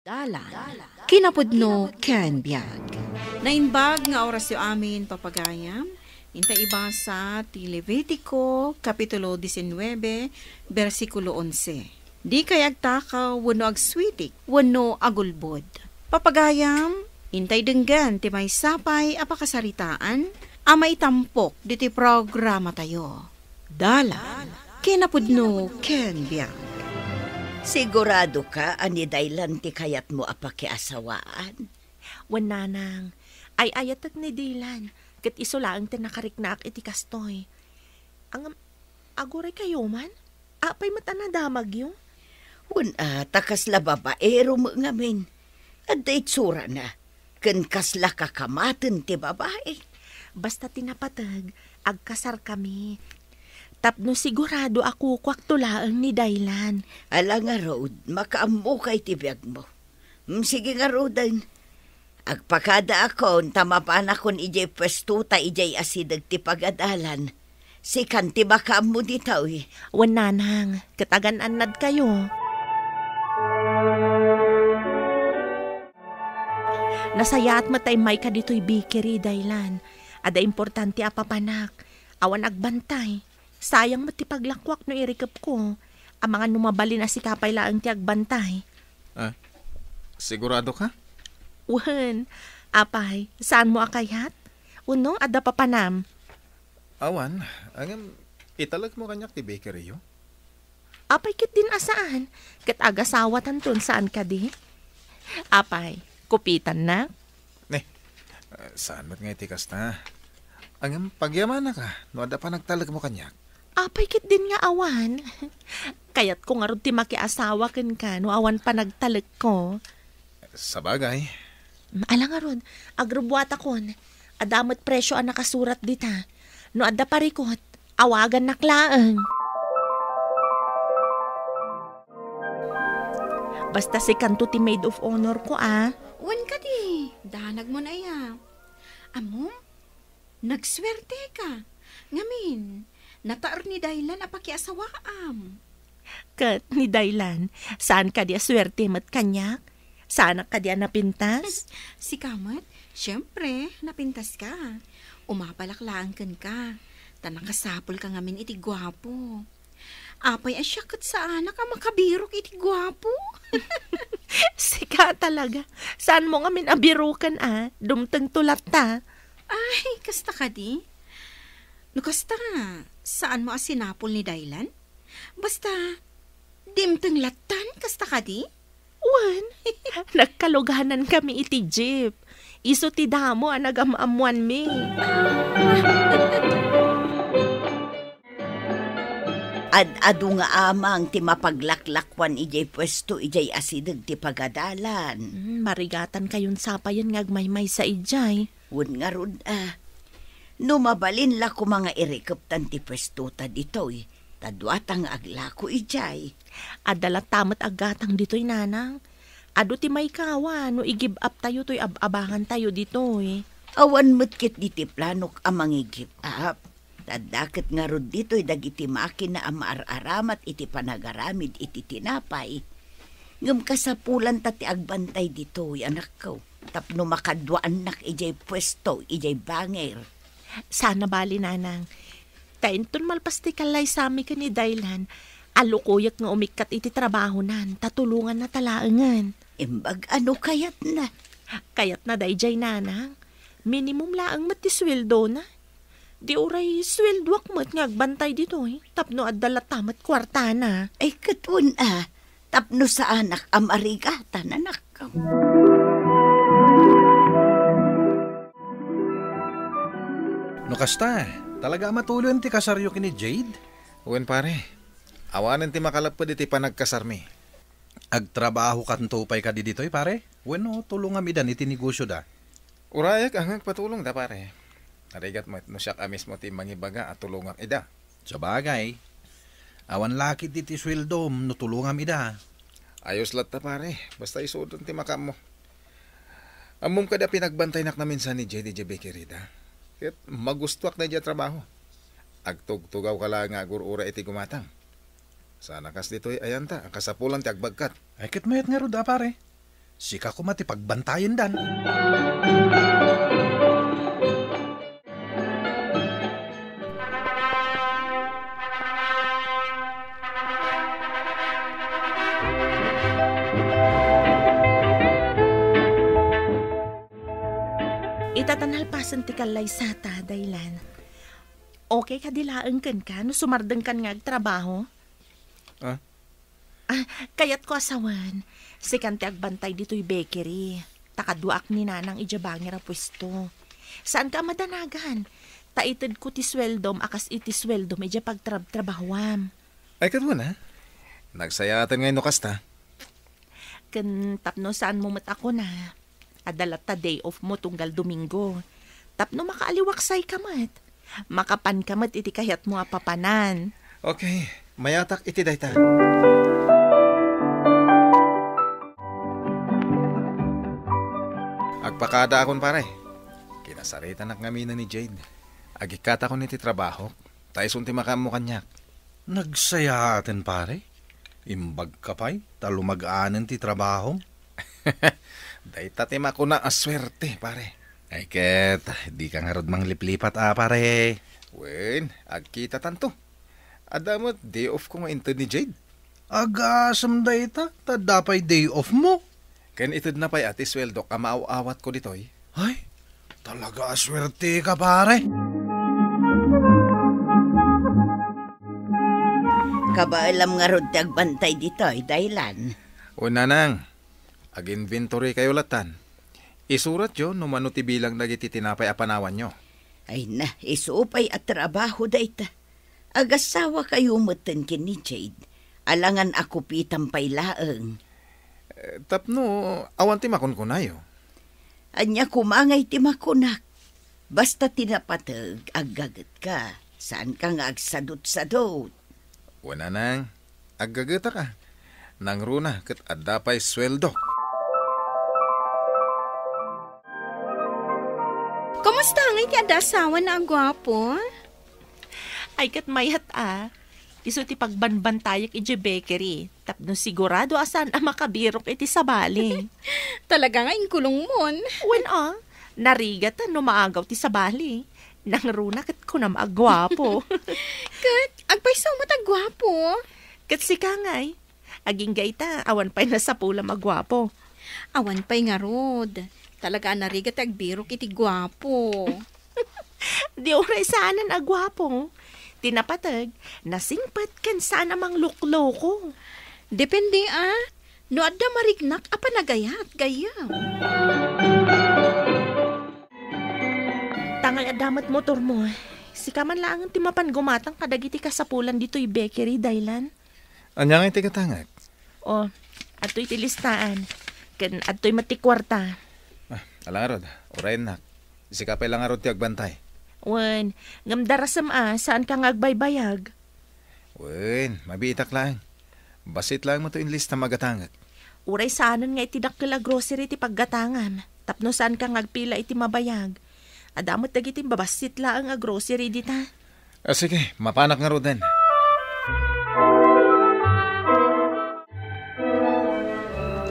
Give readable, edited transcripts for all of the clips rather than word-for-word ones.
Dalan. Kinapudno ken biag. Nainbag nga oras yu amin papagayam. Inta iba sa Levitico, Kapitulo 19, versikulo 11. Di kay agtaka wano agswitik, wano agulbod. Papagayam, intay denggan ti may sapay apakasaritaan, amay tampok diti programa tayo. Dalan. Kinapudno ken biag. Sigurado ka, ani daylan ti kayat mo apakiasawaan? Wananang, ay ayatag ni Dylan, kat isulaang tinakariknak iti kastoy. Ang aguray kayo man? Apay matanadamag yung? Takas la babaero mo ngamin. At itsura na, kan kasla kakamaten ti babae. Basta tinapatag, agkasar kami. Tapno sigurado ako kwaktulaang ni Dylan. Ala nga road, makaammo kay tibiyag mo. Sige nga rodan. Agpakada akon, tamapan akon ijay pwestuta ijay asidag ti pagadalan. Si kanti makaammo ditaw eh. Wananang, katagan-anad kayo. Nasaya at matay may ka dito'y bikiri, Dylan. Ada importante apapanak. Awan agbantay. Sayang matipaglakwak no irikap ko. Ang mga numabali na si kapay laang ti agbantay. Sigurado ka? Wan, apay, saan mo akayat? Uno, ada papanam. Awan, angam, italag mo kanyak ti bakery yo? Apay kit din asaan? Kat agasawa tanton saan ka di? Apay, kupitan na? Saan ba't nga itikas na? Angam, pagyaman na ka, no ada pa nagtalag mo kanyak. Apay kit din nga awan. Kayat ko nga ron ti makiasawa ken ka, no awan pa nagtalag ko. Sa bagay. Alang nga ron, agrubuat akon. Adamot presyo ang nakasurat dita. No adda parikot, awagan naklaang. Basta si kanto ti maid of honor ko Wan ka di, danag mo na iya. Amo, nagswerte ka. Ngamin, nataar ni Dylan apakiasawaam. Kat ni Dylan, saan ka diya swerte mat kanyak? Saan ka diya napintas? Si Kamat, syempre, napintas ka. Umapalaklaan ka. Tanakasapol ka ngamin iti gwapo. Apay asya kat saan ka makabirok iti gwapo. Sika talaga. Saan mo nga minabirukan Dumteng tulat ta. Ay, kasta ka di. No kasta, saan mo asinapol ni Dylan? Basta, dimteng latan, kasta ka di? Wan, nagkaluganan kami iti jeep. Iso ti damo nagamamuan mi. Adu nga amang ti mapaglaklakwan ijay pwesto ijay asidag ti pagadalan. Marigatan kayon sapayan ngagmaymay sa ijay. Wun nga rod Numabalin la ko mga irikaptan ti pwesto ta ditoy. Tadwatang aglako ijay. Adala tamat agatang ditoy nanang. Ado ti may kawa no i-give up tayo to'y abangan tayo ditoy. Awan matkit diti planok amang i-give up. Tadaket nga rod dito'y dagiti makin na amaar-aramat iti panagaramid iti tinapay. Ngam kasapulan tati agbantay dito'y anak ko. Tapno makadwaan nak ijay pwesto, ijay banger. Sana bali nanang. Tainton malpasti kalay sami ka ni Dylan. Alukuyak nga umikat iti trabaho nan. Tatulungan na talaangan. Imbag ano kayat na? Kayat na dayjay nanang. Minimum laang matisweldo na. Di uray sweldoak mo't ngagbantay dito Tapno adala tamat kwarta na. Ay katun Tapno sa anak amarigatan anak ko. No kasta, talaga matulon ti kasaryo kini Jade? Uwan pare, awanan ti makalapad iti panagkasarmi. Agtrabaho kantupay ka di ditoy pare? Bueno, tulungan mi dan iti negosyo da. Urayak ang patulong da pare. Narigat mo no siya amis mo ti mangibaga at tulungan ida. Sa bagay, awan lakit iti sweldo no tulungan mi da. Ayos lat ta pare, basta isudon ti makam mo. Amom kada pinagbantay nak namin sa ni JDJ Bakery da. Ket magustuak na dya trabaho. Agtugtugaw ka lang nga agurura iti gumatang. Sana kas dito'y ayanta, ang kasapulan ti agbagkat. Ay kit mayat nga ruda pare. Sika ko matipagbantayan dan. Itatanhalpasan ti kalay sata, Daylan. Okay ka dilaan ka no sumardeng kan nga agtrabaho? Ah? Kayat ko asawan, si kanti agbantay dito'y bakery. Takaduak ni nanang ijabangir a pwesto. Saan ka madanagan? Taitid ko ti sweldom akas iti sweldom ija pagtrabahwam. Ay, katwa na. Nagsayatan ngayon no kasta. Kan tapno saan mo ako na. Adalat ta day off mo tunggal Domingo. Tapno makaaliwaksay ka mat. Makapan ka mat iti kayat mo apapanan. Okay, mayatak iti dayta. Agpakada akon pare. Kinasaritan na kami na ni Jade. Agikata ko niti trabaho. Tayo sunti makamo kanyak. Nagsayaten pare. Imbag ka pa'y, talumag-anan ti trabaho. Dayta tima ko na aswerte pare. Ay ket, di ka nga rod mang liplipat pare. Wen, agkita tanto. Adamot, day off ko nga into ni Jade. Agasam dayta, tadapay day off mo. Ken itid na pa'y ati sweldo ka maaawat ko ditoy. Ay, talaga aswerte ka pare. Kabaalam nga rod tagbantay ditoy, Daylan. Una nang, ag-inventory kayo latan. Isurat yun, numano ti bilang nagiti tinapay apanawan nyo. Ay na, isupay at trabaho dayta. Agasawa kayo mutan kin ni Jade. Alangan ako pitang paylaeng. Tapno, awan ti makunkunayo. Anya kumangay ti makunak. Basta tinapatag, aggagat ka. Saan ka nga agsadot-sadot? Una nang, aggagata ka. Nang runa, kat adapay sweldo. Kumusta ang iti adasawa na ang gwapo? Ay kat mayat Iso ti pagbanbantayak iti bakery. Tapno sigurado asan ang makabirok iti sabali. Talaga nga inkulong mon. When narigat no maagaw ti sabali. Nang runa kat ko na maagwapo. Kat, agpaysaw mo tagwapo. Kat si kangay. Aging gaita, awan pa'y nasa pula magwapo. Awan pa'y nga rod. Talaga narigat agbirok iti gwapo. Di oray saanan agwapo. Tinapatag, nasingpat kan saan amang lukloko. Depende no adda marignak apanagayat gayam. Tangay adamat motor mo. Sikaman lang ang timapan gumatang kadagiti kasapulan dito'y bakery, Daylan. Anya nga iti katangag? Ato'y tilistaan. Kan ato'y matikwarta. Alang arod, orayin nak. Isikapay lang arod ti agbantay. Wen, ngamdarasam saan ka ngagbaybayag? Wen, mabitak lang. Basit lang mo to in list na magatangag. Uray saanan nga iti dakila grocery ti paggatangam. Tapno saan ka ngagpila iti mabayag. Adamot dagiti babasit lang ang grocery dita. Sige, mapanak nga roden.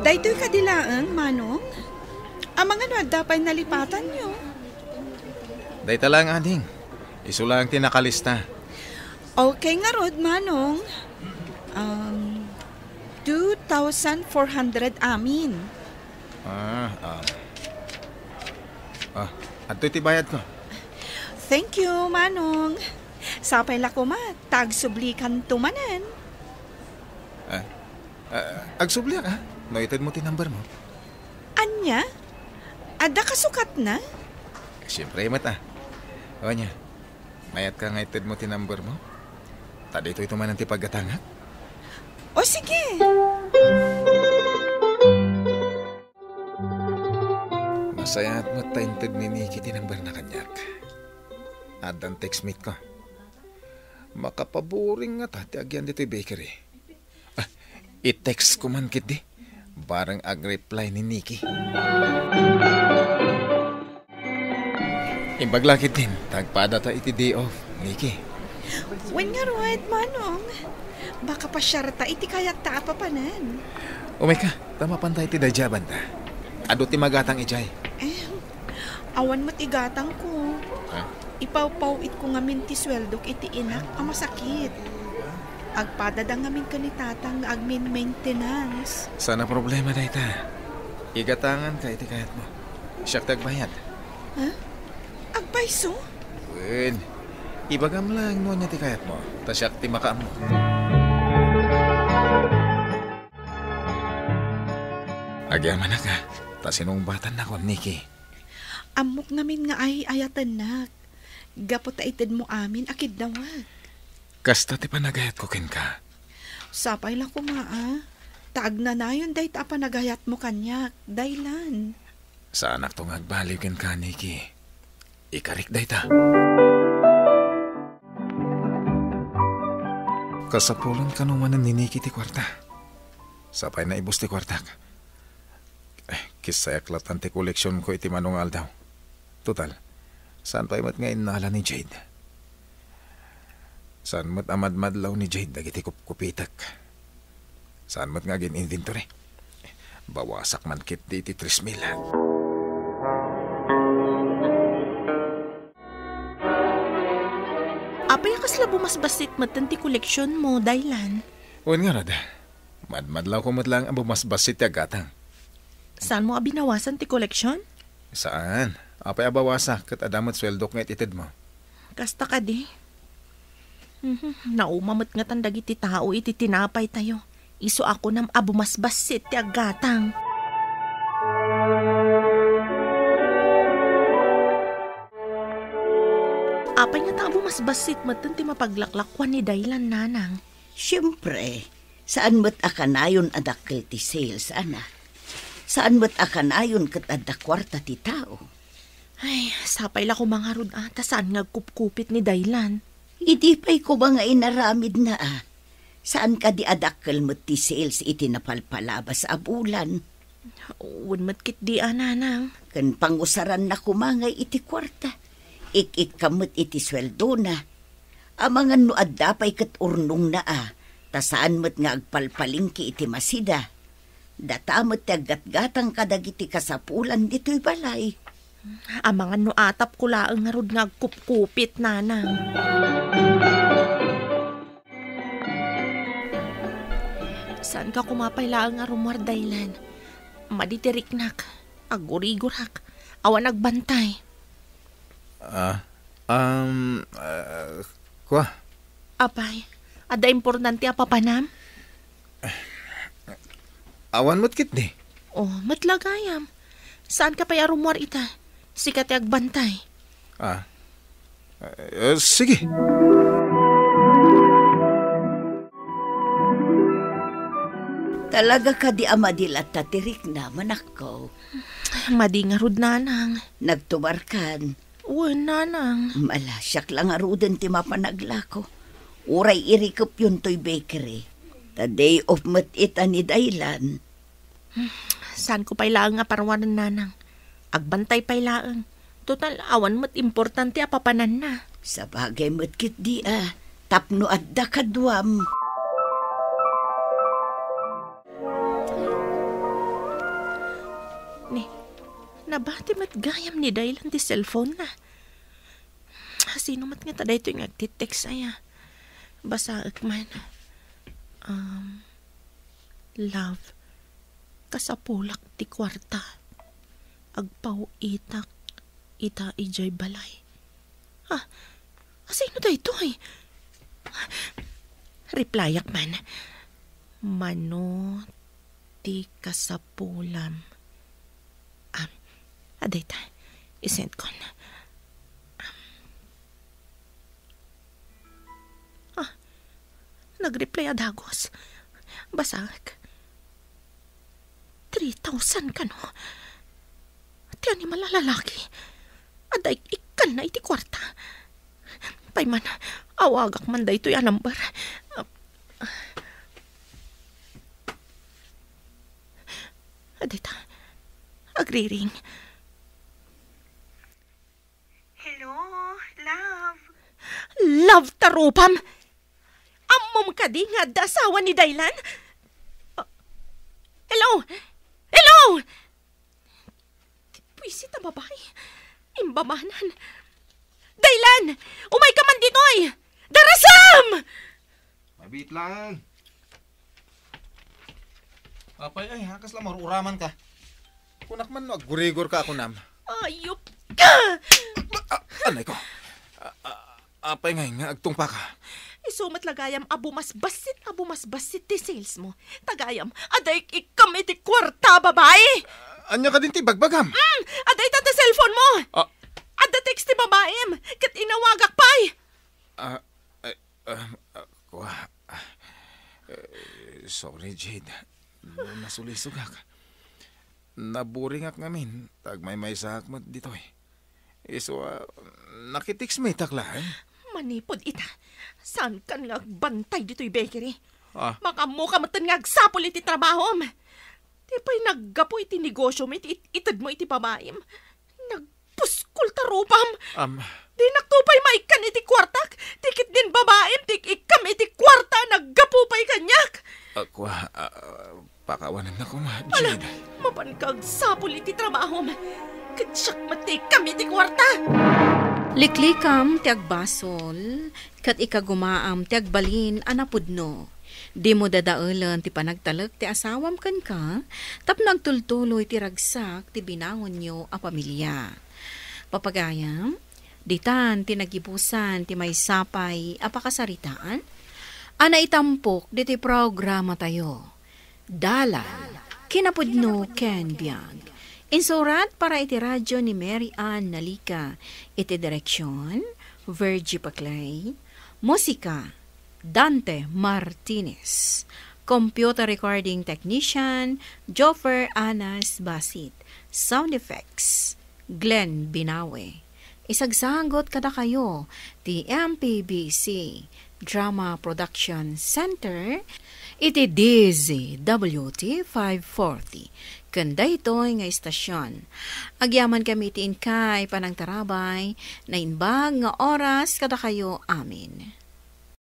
Daytoy kadilaang, Manong. Ang mga nagdapay nalipatan nyo. Dayta lang, ading. Iso lang tinakalista. Okay nga rod, Manong. 2,400 amin. Ato iti bayad ko. Thank you, Manong. Sapay lako tagsublikan tumanan. Agsubli ka. Noited mo ti number mo. Anya? Ada kasukat na? Siyempre, mata. O niya, mayat ka ngaited mo ti number mo. Tada ito man ang ti paggatangak. O sige. Masaya at mataintad ni Nikki ti number na kanyak. Adan text meet ko. Makapaboring nga ti agyan dito'y bakery. I-text ko man kit di. Barang ag-reply ni Nikki. Imbaglakit din, tagpada ta iti day off, Nikki. Wen nga roed, Manong. Baka pa syarta iti kayat ta apapanan. Umay ka, Tama pantay ti dajaban ta. Ado ti magatang ijay. Awan mo't igatang ko. Ha? Ipawpawit ko ngamin ti sweldo iti inak ang masakit. Agpadada ngamin ka ni tatang nga agmin maintenance. Sana problema day ta. Igatangan ka iti kayat mo. Siyak tagbayad. Agpaiso? Wen, ibagam lang mo niya ti kayat mo. Ta siyak ti makaam mo. Agyaman na ka. Ta sinumbatan na ko, Nikki. Amok ngamin nga ay ayatan nak. Gapot aitid mo amin akid dawag. Kasta ti panagayat ko kin ka. Sapay lang ko nga Taag na na yun day ta panagayat mo kanyak. Daylan. Sa anak tong agbaliw kin ka, Nikki. Ikarik day ta. Kasapulon ka naman ni Nikki ti kwarta. Sapay na ibus ti kwarta. Kisaya klatan ti koleksyon ko iti manungal daw. Total, saan pa imat nga inala ni Jade? Saan mat amadmadlaw ni Jade dagiti kupkupitak? Saan mat nga gin-inventory? Bawasak man kit di iti 3,000. Apay kasla bumasbasit matan ti koleksyon mo, Daylan. Uwan nga rada, madmadlaw ko matlang ang bumasbasit ti agatang. Saan mo abinawasan ti koleksyon? Saan? Apay abawasa kat adamat sweldo nga ititid mo. Kasta ka di. Naumamot nga tandag iti tao iti tinapay tayo. Iso ako nam abumasbasit ti agatang. Apay nga ta abumasbasit matan ti mapaglaklakwan ni Daylan nanang. Siyempre, saan mo't akanayon adakkel ti sales, ana? Saan mo't akanayon kat adda kwarta ti tao? Ay, sapay la ko mga rod ata saan nga kupkupit ni Daylan. Idi pa'y ko ba nga inaramid na Saan ka di adakkel mo't ti sales iti napalpalabas a bulan? Uwan matkit di nanang. Kan pangusaran na kumangay iti kwarta. Ik kamot iti sweldo na. Amangan no adda pa'y kat urnong na Ta saan mo't nga agpalpalingki iti masida. Datamot ti aggatgatang kadagiti kasapulan dito'y balay. Amangan no atap ko laang nga rod nga agkupkupit nanang. Saan ka kumapay laang nga rumar, Daylan? Maditiriknak, agurigurak, awan nagbantay. Kwa? Apay, ada importante apapanam? Awan mo't kit di. Oh, matlagayam. Saan ka pa'y arumwar ita? Sikat agbantay. Sige. Talaga ka di amadilat tatirik na manakaw. Madi nga rod nanang. Nagtubarkan. Uwan nanang. Malasyak lang aruden ti mapanaglako. Uray irikop yun to'y bakery. The day of mat ita ni Daylan. Saan ko pa'y laang nga parawanan nanang? Agbantay pa'y laang. Total, awan mo't importante apapanan na. Sa bagay mo't kit di tapno adda kadwam. Nabati mat gayam ni Daylan ti cellphone na. Sino mat nga taday ito yung agtitext aya. Basa man. Love. Kasapulak ti kwarta. Agpaw itak. Ita ijay balay. Sino da ito eh? Replyak man. Mano ti kasapulam. Aday ta, isend ko na. Nag-reply adagos. Basag. 3,000 ka no? Tiyan ni malalalaki. Aday ikan na iti kwarta. Payman, awagak man da ito yung number. Aday ta, agri-ring. Love tarupam. Amom ka di nga dasawa ni Daylan? Hello! Hello! Pwisit na babae. Imbamanan. Daylan! Umay ka man ditoy! Darasam! Mabit lang. Apay, ay, hakas lang, maruraman ka. Kunak man, agurigor ka ako nam. Ayop ka! Anay ko. Apay nga, agtungpa ka. Isumat lagayam abo mas basit ti sales mo. Tagayam, aday ikam iti kwarta, babae! Anya ka din ti bagbagam. Aday tata cellphone mo! Ah. Ada text ti babaem, kat inawagak pa'y! Sorry, Jade. Nasulisugak. Naburing ak ngamin. Tagmay sa akmat dito eh. So, nakitiks may taklaan. Manipod ita. Saan kan nga bantay dito'y bakery? Ah. Ka matan nga agsapol iti trabaho. Di pa'y naggapo iti negosyo mo, itad mo iti babaem. Nagpuskol tarupam. Di naktupay maikan iti kwartak. Tikit din babaem, ikam iti kwarta, naggapo pa'y kanyak. Pakawanan na ko ma, Ala, Jade. mapankag sapol iti trabaho. Katsak matikam iti kwarta. Liklikam ti agbasol, kat ikagumaam ti agbalin anapudno. Di mo dadaulan ti panagtalag ti asawam kan ka, tap nagtultuloy ti ragsak ti binangon nyo a pamilya. Papagayam, ditan ti nagibusan ti may sapay a pakasaritaan, ana itampok di ti programa tayo. Dalan, kinapudno ken biag. Insurat para iti radyo ni Mary Ann Nalika, iti direksyon, Virgie Paclay, musika, Dante Martinez, computer recording technician, Joffer Anas Basit, sound effects, Glenn Binawe. Isagsagot kada kayo, ti MPBC Drama Production Center, iti DZWT 540. Kanda ito'y nga istasyon. Agyaman kami iti inkay panang tarabay, na inbag nga oras kada kayo amin.